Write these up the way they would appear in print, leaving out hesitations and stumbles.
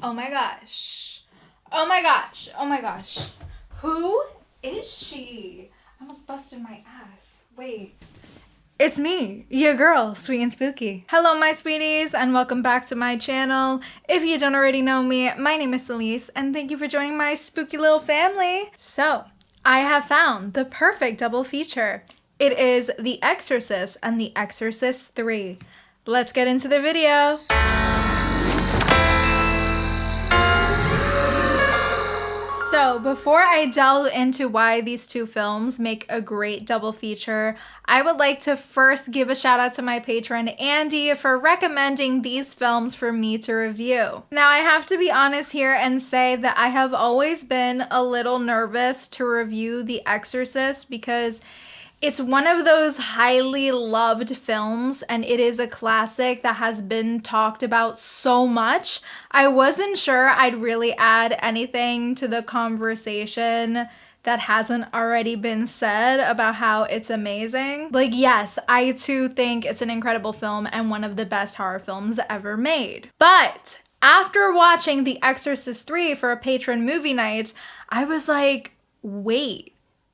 Oh my gosh. Oh my gosh. Oh my gosh. Who is she? I almost busted my ass. Wait. It's me, your girl, Sweet and Spooky. Hello, my sweeties, and welcome back to my channel. If you don't already know me, my name is Elise, and thank you for joining my spooky little family. So, I have found the perfect double feature. It is The Exorcist and The Exorcist 3. Let's get into the video. So before I delve into why these two films make a great double feature, I would like to first give a shout out to my patron Andy for recommending these films for me to review. Now I have to be honest here and say that I have always been a little nervous to review The Exorcist because it's one of those highly loved films, and it is a classic that has been talked about so much. I wasn't sure I'd really add anything to the conversation that hasn't already been said about how it's amazing. Like, yes, I too think it's an incredible film and one of the best horror films ever made. But after watching The Exorcist 3 for a patron movie night, I was like, wait.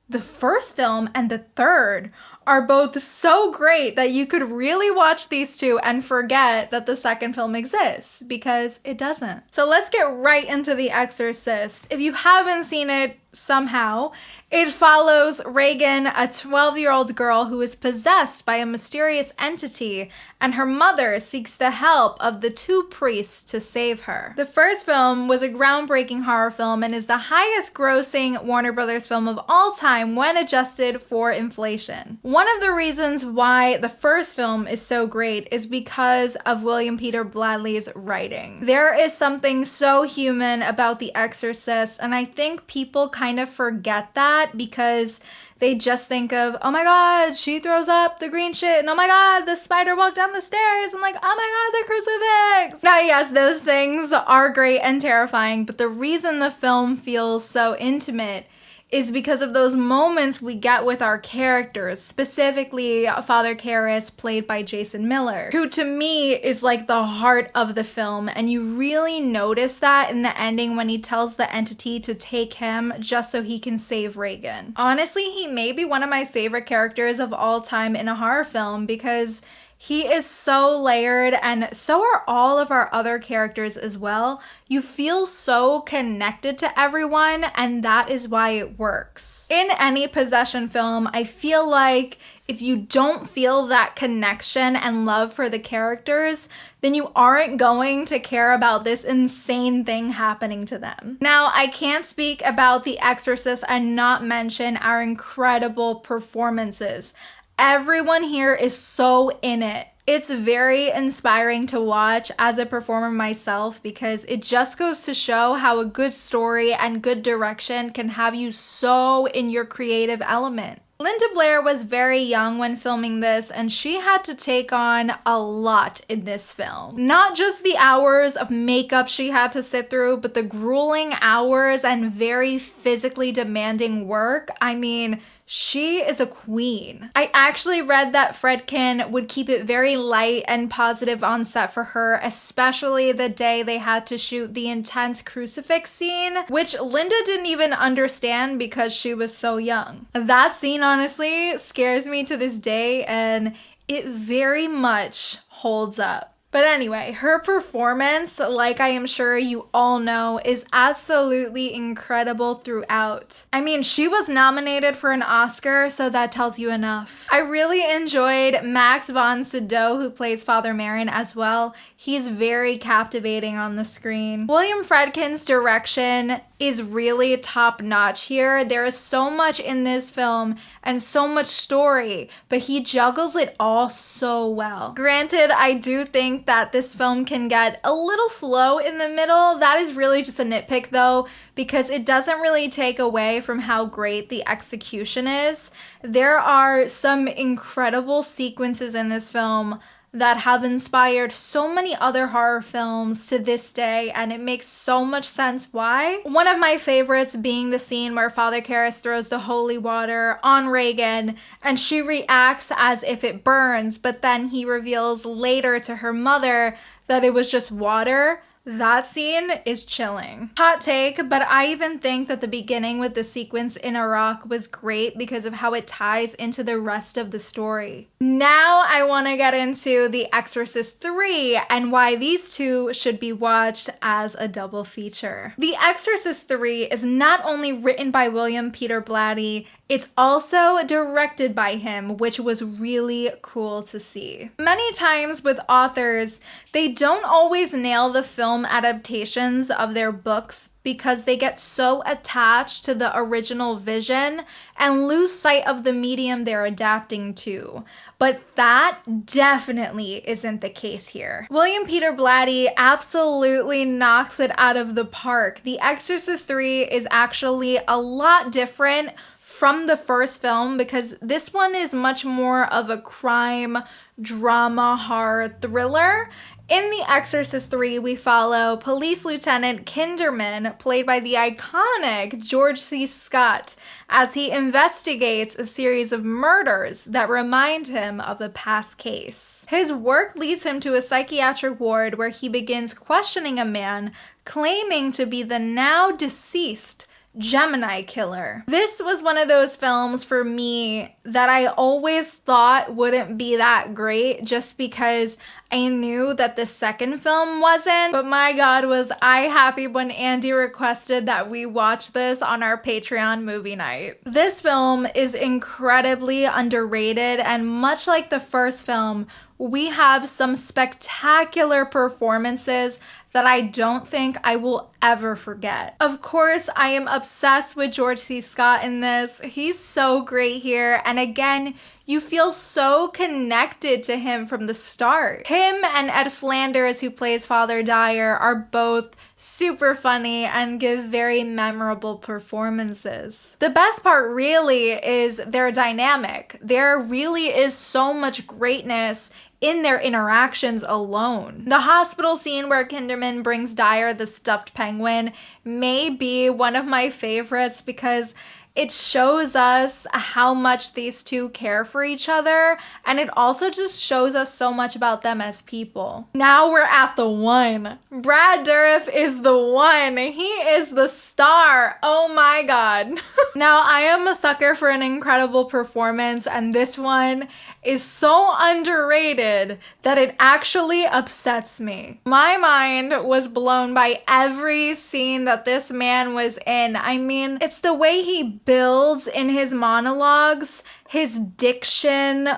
The first film and the third are both so great that you could really watch these two and forget that the second film exists, because it doesn't. So let's get right into The Exorcist. If you haven't seen it somehow, it follows Regan, a 12-year-old girl who is possessed by a mysterious entity, and her mother seeks the help of the two priests to save her. The first film was a groundbreaking horror film and is the highest grossing Warner Brothers film of all time when adjusted for inflation. One of the reasons why the first film is so great is because of William Peter Blatty's writing. There is something so human about The Exorcist, and I think people kind of forget that because they just think of, oh my god, she throws up the green shit, and oh my god, the spider walked down the stairs, and like, oh my god, the crucifix. Now, yes, those things are great and terrifying, but the reason the film feels so intimate is because of those moments we get with our characters, specifically Father Karras, played by Jason Miller, who to me is like the heart of the film, and you really notice that in the ending when he tells the entity to take him just so he can save Regan. Honestly, he may be one of my favorite characters of all time in a horror film because he is so layered, and so are all of our other characters as well. You feel so connected to everyone, and that is why it works. In any possession film, I feel like if you don't feel that connection and love for the characters, then you aren't going to care about this insane thing happening to them. Now, I can't speak about The Exorcist and not mention our incredible performances. Everyone here is so in it. It's very inspiring to watch as a performer myself because it just goes to show how a good story and good direction can have you so in your creative element. Linda Blair was very young when filming this, and she had to take on a lot in this film. Not just the hours of makeup she had to sit through, but the grueling hours and very physically demanding work. I mean, she is a queen. I actually read that Friedkin would keep it very light and positive on set for her, especially the day they had to shoot the intense crucifix scene, which Linda didn't even understand because she was so young. That scene honestly scares me to this day, and it very much holds up. But anyway, her performance, like I am sure you all know, is absolutely incredible throughout. I mean, she was nominated for an Oscar, so that tells you enough. I really enjoyed Max von Sydow, who plays Father Merrin, as well. He's very captivating on the screen. William Friedkin's direction is really top-notch here. There is so much in this film and so much story, but he juggles it all so well. Granted, I do think that this film can get a little slow in the middle. That is really just a nitpick though, because it doesn't really take away from how great the execution is. There are some incredible sequences in this film that have inspired so many other horror films to this day, and it makes so much sense why. One of my favorites being the scene where Father Karras throws the holy water on Regan and she reacts as if it burns, but then he reveals later to her mother that it was just water. That scene is chilling. Hot take, but I even think that the beginning with the sequence in Iraq was great because of how it ties into the rest of the story. Now I want to get into The Exorcist 3 and why these two should be watched as a double feature. The Exorcist 3 is not only written by William Peter Blatty, it's also directed by him, which was really cool to see. Many times with authors, they don't always nail the film adaptations of their books because they get so attached to the original vision and lose sight of the medium they're adapting to. But that definitely isn't the case here. William Peter Blatty absolutely knocks it out of the park. The Exorcist 3 is actually a lot different from the first film because this one is much more of a crime, drama, horror thriller. In The Exorcist 3, we follow Police Lieutenant Kinderman, played by the iconic George C. Scott, as he investigates a series of murders that remind him of a past case. His work leads him to a psychiatric ward where he begins questioning a man claiming to be the now deceased Gemini killer. This was one of those films for me that I always thought wouldn't be that great just because I knew that the second film wasn't. But my God, was I happy when Andy requested that we watch this on our Patreon movie night. This film is incredibly underrated, and much like the first film, we have some spectacular performances that I don't think I will ever forget. Of course, I am obsessed with George C. Scott in this. He's so great here. And again, you feel so connected to him from the start. Him and Ed Flanders, who plays Father Dyer, are both super funny and give very memorable performances. The best part really is their dynamic. There really is so much greatness in their interactions alone. The hospital scene where Kinderman brings Dyer the stuffed penguin may be one of my favorites because it shows us how much these two care for each other, and it also just shows us so much about them as people. Now we're at the one. Brad Dourif is the one. He is the star. Oh my God. Now, I am a sucker for an incredible performance, and this one is so underrated that it actually upsets me. My mind was blown by every scene that this man was in. I mean, it's the way he builds in his monologues, his diction.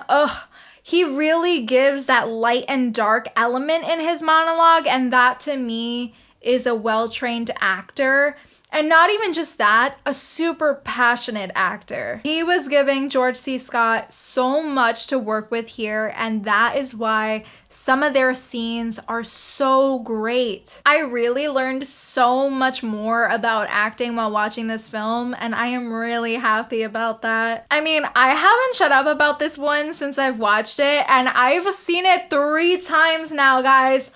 He really gives that light and dark element in his monologue, and that to me is a well-trained actor. And not even just that, a super passionate actor. He was giving George C. Scott so much to work with here, and that is why some of their scenes are so great. I really learned so much more about acting while watching this film, and I am really happy about that. I mean, I haven't shut up about this one since I've watched it, and I've seen it 3 times now, guys.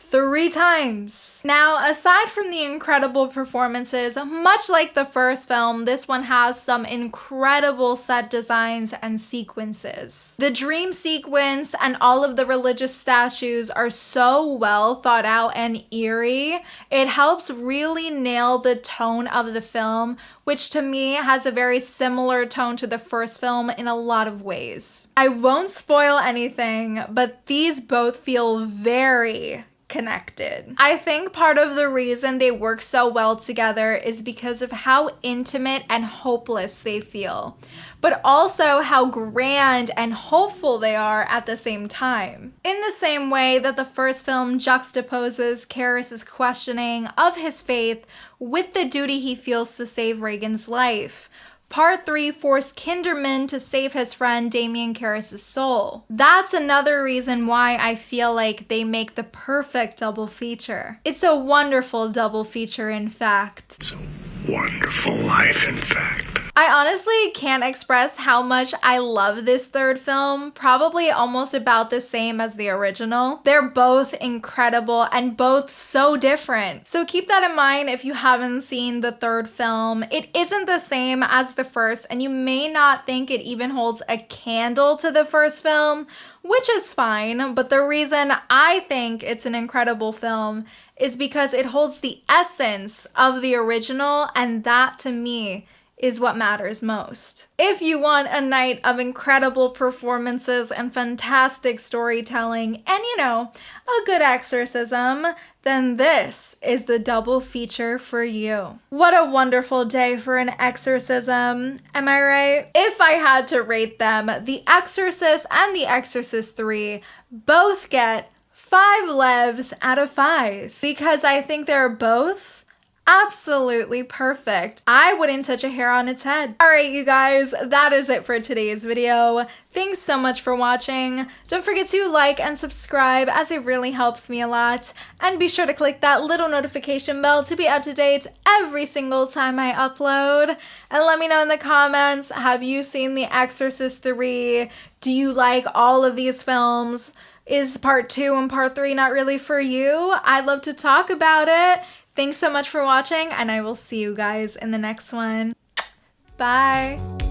3 times. Now, aside from the incredible performances, much like the first film, this one has some incredible set designs and sequences. The dream sequence and all of the religious statues are so well thought out and eerie. It helps really nail the tone of the film, which to me has a very similar tone to the first film in a lot of ways. I won't spoil anything, but these both feel very connected. I think part of the reason they work so well together is because of how intimate and hopeless they feel, but also how grand and hopeful they are at the same time. In the same way that the first film juxtaposes Karras's questioning of his faith with the duty he feels to save Reagan's life, Part 3 forced Kinderman to save his friend Damien Karras's soul. That's another reason why I feel like they make the perfect double feature. It's a wonderful double feature, in fact. It's a wonderful life, in fact. I honestly can't express how much I love this third film, probably almost about the same as the original. They're both incredible and both so different. So keep that in mind if you haven't seen the third film. It isn't the same as the first, and you may not think it even holds a candle to the first film, which is fine, but the reason I think it's an incredible film is because it holds the essence of the original, and that to me is what matters most. If you want a night of incredible performances and fantastic storytelling and, a good exorcism, then this is the double feature for you. What a wonderful day for an exorcism, am I right? If I had to rate them, The Exorcist and The Exorcist 3 both get 5 levs out of 5 because I think they're both absolutely perfect. I wouldn't touch a hair on its head. All right, you guys, that is it for today's video. Thanks so much for watching. Don't forget to like and subscribe as it really helps me a lot. And be sure to click that little notification bell to be up to date every single time I upload. And let me know in the comments, have you seen The Exorcist 3? Do you like all of these films? Is part 2 and part 3 not really for you? I'd love to talk about it. Thanks so much for watching, and I will see you guys in the next one. Bye.